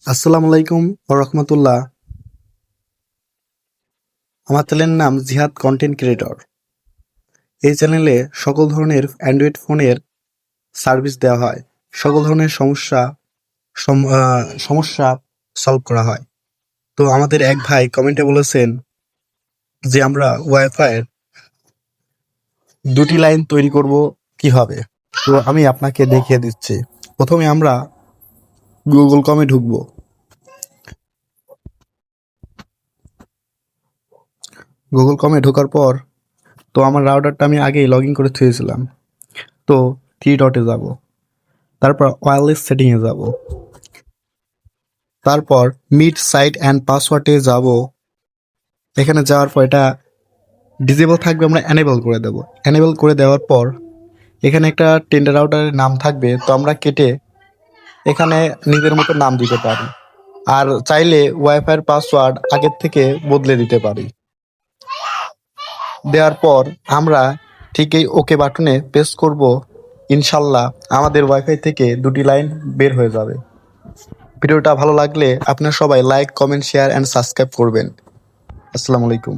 আসসালামু আলাইকুম ওয়া রাহমাতুল্লাহ। আমার চ্যানেলের নাম জিহাদ কন্টেন্ট ক্রিয়েটর। এই চ্যানেলে সকল ধরনের অ্যান্ড্রয়েড ফোনের সার্ভিস দেওয়া হয়। সকল ধরনের সমস্যা সলভ করা হয়। তো আমাদের এক ভাই কমেন্টে বলেছেন যে আমরা ওয়াইফাই এর 2টি লাইন তৈরি করব কিভাবে? তো আমি আপনাকে দেখিয়ে দিচ্ছি। প্রথমে আমরা গুগল কমে ঢুকবো। গুগল কমে ঢোকার পর তো আমার রাউটারটা আমি আগেই লগইন করে থুয়েছিলাম। তো 3 ডটে যাব। তারপর ওয়্যারলেস সেটিংয়ে যাব। তারপর মিট সাইট অ্যান্ড পাসওয়ার্ডে যাব। এখানে যাওয়ার পর এটা ডিসেবল থাকবে, আমরা এনেবল করে দেব। এনেবল করে দেওয়ার পর এখানে একটা টেন্ডার রাউটারের নাম থাকবে, তো আমরা কেটে এখানে নিজের মতো নাম দিতে পারি। আর চাইলে ওয়াইফাইয়ের পাসওয়ার্ড আগের থেকে বদলে দিতে পারি। দেওয়ার পর আমরা ঠিক এই ওকে বাটনে প্রেস করব। ইনশাল্লাহ আমাদের ওয়াইফাই থেকে 2টি লাইন বের হয়ে যাবে। ভিডিওটা ভালো লাগলে আপনারা সবাই like, comment, share and subscribe করবেন। আসসালামু আলাইকুম।